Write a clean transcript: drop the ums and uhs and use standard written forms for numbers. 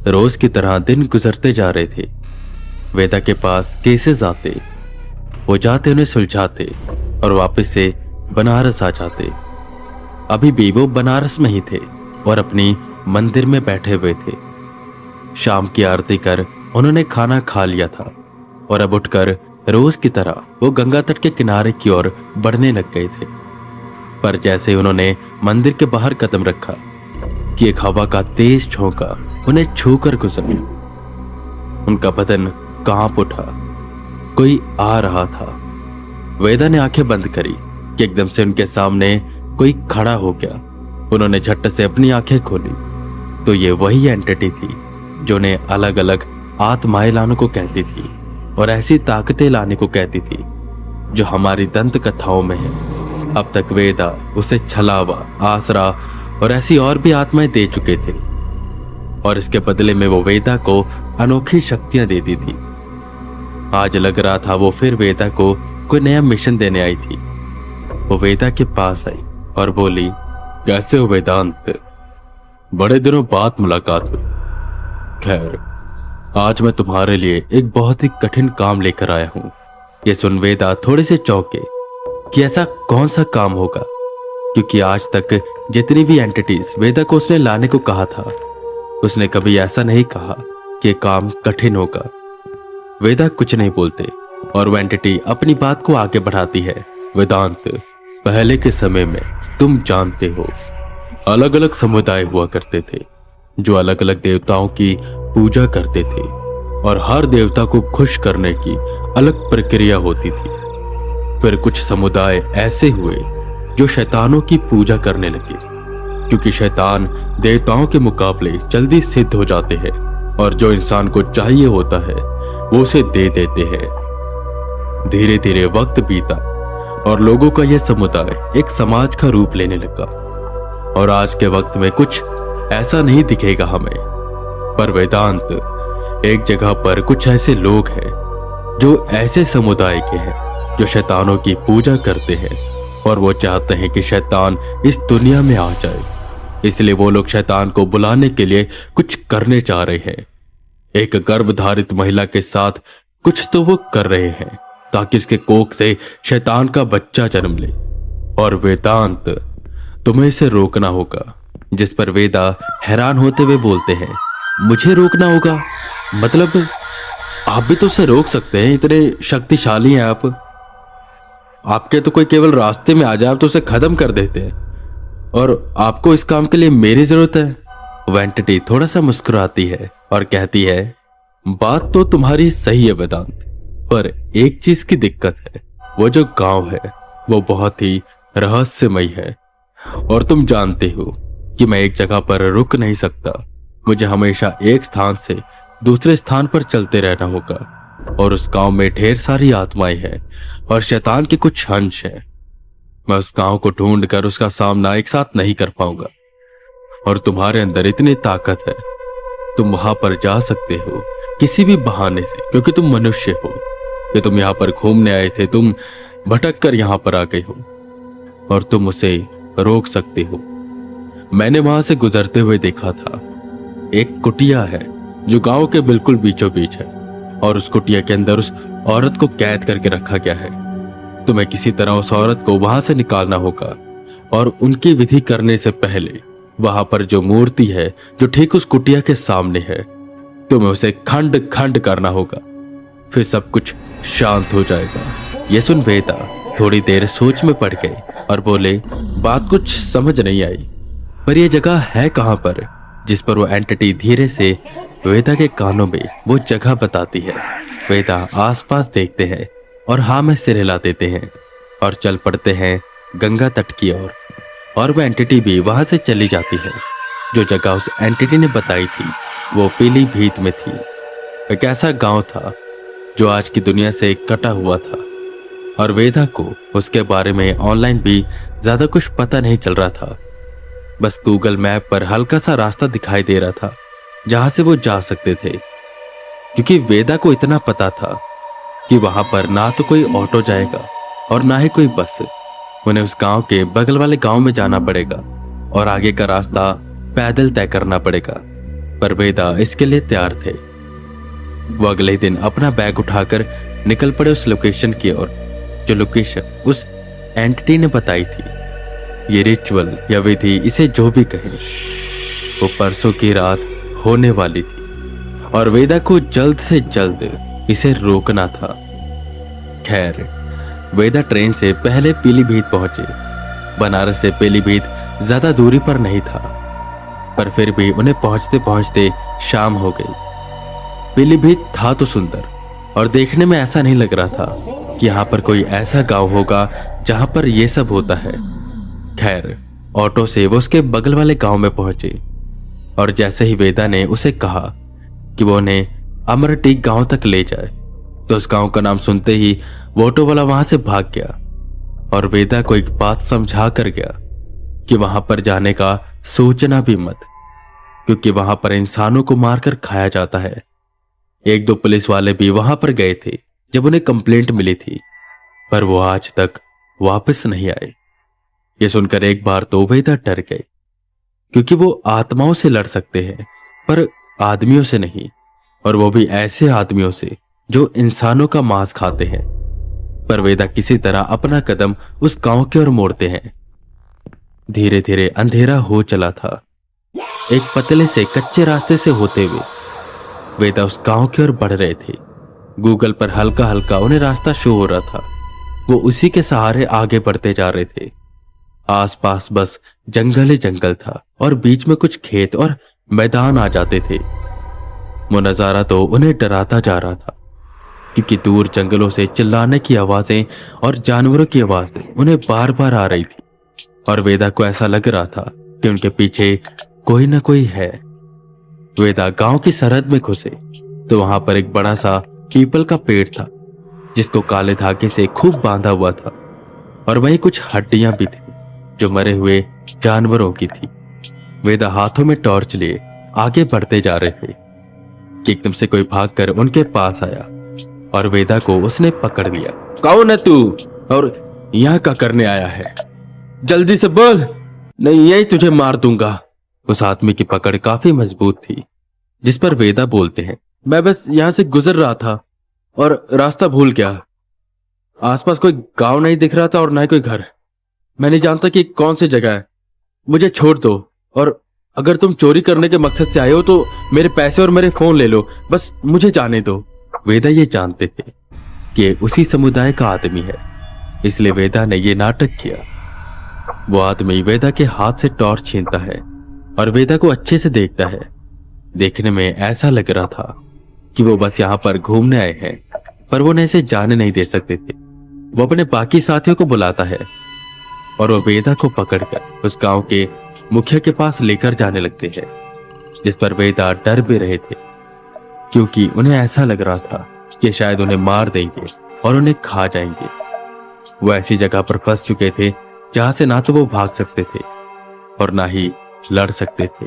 रोज की तरह दिन गुजरते जा रहे थे। वेदा के पास केसेस आते, वो जाते उन्हें सुलझाते और वापस से बनारस आ जाते। अभी भी वो बनारस में ही थे और अपनी मंदिर में बैठे हुए थे। शाम की आरती कर उन्होंने खाना खा लिया था और अब उठकर रोज की तरह वो गंगा तट के किनारे की ओर बढ़ने लग गए थे। पर जैसे उन्होंने मंदिर के बाहर कदम रखा कि एक हवा का तेज झोंका उन्हें छूकर गुजरा। उनका बदन कांप उठा, कोई आ रहा था। वेदा ने आंखें बंद करी कि एकदम से उनके सामने कोई खड़ा हो गया। उन्होंने झट से अपनी आंखें खोली तो ये वही एंटिटी थी जो उन्हें अलग अलग आत्माएं लाने को कहती थी और ऐसी ताकतें लाने को कहती थी जो हमारी दंत कथाओं में है। अब तक वेदा उसे छलावा, आसरा और ऐसी और भी आत्माएं दे चुके थे और इसके बदले में वो वेदा को अनोखी शक्तियां देती थी। आज लग रहा था वो फिर वेदा को कोई नया मिशन देने आई थी। वो वेदा के पास आई और बोली, कैसे हो वेदांत? बड़े दिनों बाद मुलाकात हुई। खैर, आज मैं तुम्हारे लिए एक बहुत ही कठिन काम लेकर आया हूं। ये सुन वेदा थोड़े से चौंके कि ऐसा कौन सा काम होगा, क्योंकि आज तक जितनी भी एंटिटीज वेदा को उसने लाने को कहा था उसने कभी ऐसा नहीं कहा कि काम कठिन होगा। वेदा कुछ नहीं बोलते और वो एंटिटी अपनी बात को आगे बढ़ाती है। वेदांत, पहले के समय में तुम जानते हो अलग अलग समुदाय हुआ करते थे जो अलग अलग देवताओं की पूजा करते थे और हर देवता को खुश करने की अलग प्रक्रिया होती थी। फिर कुछ समुदाय ऐसे हुए जो शैतानों की पूजा करने लगे, क्योंकि शैतान देवताओं के मुकाबले जल्दी सिद्ध हो जाते हैं और जो इंसान को चाहिए होता है वो उसे दे देते हैं। धीरे धीरे वक्त बीता और लोगों का यह समुदाय एक समाज का रूप लेने लगा और आज के वक्त में कुछ ऐसा नहीं दिखेगा हमें। पर वेदांत, एक जगह पर कुछ ऐसे लोग हैं जो ऐसे समुदाय के हैं जो शैतानों की पूजा करते हैं और वो चाहते हैं कि शैतान इस दुनिया में आ जाए। इसलिए वो लोग शैतान को बुलाने के लिए कुछ करने चाह रहे हैं। एक गर्भधारित महिला के साथ कुछ तो वो कर रहे हैं ताकि उसके कोख से शैतान का बच्चा जन्म ले। और वेदांत, तुम्हें इसे रोकना होगा। जिस पर वेदा हैरान होते हुए बोलते हैं, मुझे रोकना होगा? मतलब आप भी तो उसे रोक सकते हैं, इतने शक्तिशाली हैं आप। आपके तो कोई केवल रास्ते में आ जाए तो उसे खत्म कर देते हैं और आपको इस काम के लिए मेरी जरूरत है। वो एंटिटी थोड़ा सा मुस्कुराती है और कहती है, बात तो तुम्हारी सही है वेदांत, पर एक चीज की दिक्कत है। वो जो गांव है वो बहुत ही रहस्यमय है और तुम जानते हो कि मैं एक जगह पर रुक नहीं सकता। मुझे हमेशा एक स्थान से दूसरे स्थान पर चलते रहना होगा और उस गांव में ढेर सारी आत्माएं हैं और शैतान के कुछ अंश हैं। मैं उस गांव को ढूंढकर उसका सामना एक साथ नहीं कर पाऊंगा और तुम्हारे अंदर इतनी ताकत है, तुम वहां पर जा सकते हो किसी भी बहाने से, क्योंकि तुम मनुष्य हो कि तुम यहाँ पर घूमने आए थे, तुम भटक कर यहाँ पर आ गए हो और तुम उसे रोक सकते हो। मैंने वहां से गुजरते हुए देखा था, एक कुटिया है जो गांव के बिल्कुल बीचों बीच है और उस कुटिया के अंदर उस औरत को कैद करके रखा गया है। तुम्हें किसी तरह उस औरत को वहां से निकालना होगा और उनकी विधि करने से पहले वहां पर जो मूर्ति है जो ठीक उस कुटिया के सामने है, तुम्हें उसे खंड खंड करना होगा। फिर सब कुछ शांत हो जाएगा। ये सुन वेदा थोड़ी देर सोच में पड़ गए और बोले, बात कुछ समझ नहीं आई, पर यह जगह है कहां पर? जिस पर वो एंटिटी धीरे से वेदा के कानों में वो जगह बताती है। वेदा आसपास देखते हैं और हाँ में सिर हिला देते हैं और चल पड़ते हैं गंगा तट की ओर और वह एंटिटी भी वहां से चली जाती है। जो जगह उस एंटिटी ने बताई थी वो पीलीभीत में थी। एक ऐसा गांव था जो आज की दुनिया से कटा हुआ था और वेदा को उसके बारे में ऑनलाइन भी ज्यादा कुछ पता नहीं चल रहा था। बस गूगल मैप पर हल्का सा रास्ता दिखाई दे रहा था जहां से वो जा सकते थे, क्योंकि वेदा को इतना पता था कि वहां पर ना तो कोई ऑटो जाएगा और ना ही कोई बस। उन्हें उस गांव के बगल वाले गांव में जाना पड़ेगा और आगे का रास्ता पैदल तय करना पड़ेगा। पर वेदा इसके लिए तैयार थे। वो अगले दिन अपना बैग उठाकर निकल पड़े उस लोकेशन की ओर जो लोकेशन उस एंटिटी ने बताई थी। ये रिचुअल या विधि, इसे जो भी कहें, वो परसों की रात होने वाली थी और वेदा को जल्द से जल्द इसे रोकना था। खैर, वेदा ट्रेन से पहले पीलीभीत पहुंचे। बनारस से पीलीभीत ज्यादा दूरी पर नहीं था, पर फिर भी उन्हें पहुंचते पहुंचते शाम हो गई। पीलीभीत था तो सुंदर, और देखने में ऐसा नहीं लग रहा था कि यहां पर कोई ऐसा गांव होगा जहां पर यह सब होता है। खैर, ऑटो से वो उसके बगल वाले गांव में पहुंचे और जैसे ही वेदा ने उसे कहा कि वो उन्हें अमरटीक गांव तक ले जाए, तो उस गांव का नाम सुनते ही वो ऑटो वाला वहां से भाग गया और वेदा को एक बात समझा कर गया कि वहां पर जाने का सोचना भी मत, क्योंकि वहां पर इंसानों को मारकर खाया जाता है। एक दो पुलिस वाले भी वहां पर गए थे जब उन्हें कंप्लेंट मिली थी, पर वो आज तक वापस नहीं आए। ये सुनकर एक बार तो वेदा डर गए, क्योंकि वो आत्माओं से लड़ सकते हैं पर आदमियों से नहीं, और वो भी ऐसे आदमियों से जो इंसानों का मांस खाते हैं। पर वेदा किसी तरह अपना कदम उस गांव की ओर मोड़ते हैं। धीरे धीरे अंधेरा हो चला था। एक पतले से कच्चे रास्ते से होते हुए वेदा उस गांव की ओर बढ़ रहे थे। गूगल पर हल्का हल्का उन्हें रास्ता शो हो रहा था। वो उसी के सहारे आगे बढ़ते जा रहे थे। आसपास बस जंगल ही जंगल था और बीच में कुछ खेत और मैदान आ जाते थे। वो नजारा तो उन्हें डराता जा रहा था, क्योंकि दूर जंगलों से चिल्लाने की आवाजें और जानवरों की आवाजें उन्हें बार बार आ रही थी, और वेदा को ऐसा लग रहा था कि उनके पीछे कोई ना कोई है। वेदा गांव की सरहद में घुसे तो वहां पर एक बड़ा सा पीपल का पेड़ था, जिसको काले धागे से खूब बांधा हुआ था, और वहीं कुछ हड्डियां भी थी जो मरे हुए जानवरों की थी। वेदा हाथों में टॉर्च लिए आगे बढ़ते जा रहे थे कि एकदम से कोई भागकर उनके पास आया और वेदा को उसने पकड़ लिया। कौन है तू और यहां क्या करने आया है? जल्दी से बोल, नहीं यही तुझे मार दूंगा। उस आदमी की पकड़ काफी मजबूत थी, जिस पर वेदा बोलते हैं, मैं बस यहां से गुजर रहा था और रास्ता भूल गया। आसपास कोई गांव नहीं दिख रहा था और ना ही कोई घर। मैं नहीं जानता कि कौन सी जगह है। मुझे छोड़ दो, और अगर तुम चोरी करने के मकसद से आए हो तो मेरे पैसे और मेरे फोन ले लो, बस मुझे जाने दो। वेदा ये जानते थे कि उसी समुदाय का आदमी है, इसलिए वेदा ने ये नाटक किया। वो आदमी वेदा के हाथ से टॉर्च छीनता है और वेदा को अच्छे से देखता है। देखने में ऐसा लग रहा था कि वो बस यहां पर घूमने आए हैं, पर वो उन्हें इसे जाने नहीं दे सकते थे। वो अपने बाकी साथियों को बुलाता है और वो वेदा को पकड़कर उस गांव के मुखिया के पास लेकर जाने लगते हैं, जिस पर वेदा डर भी रहे थे, क्योंकि उन्हें ऐसा लग रहा था कि शायद उन्हें मार देंगे और उन्हें खा जाएंगे। वो ऐसी जगह पर फंस चुके थे जहां से ना तो वो भाग सकते थे और ना ही लड़ सकते थे।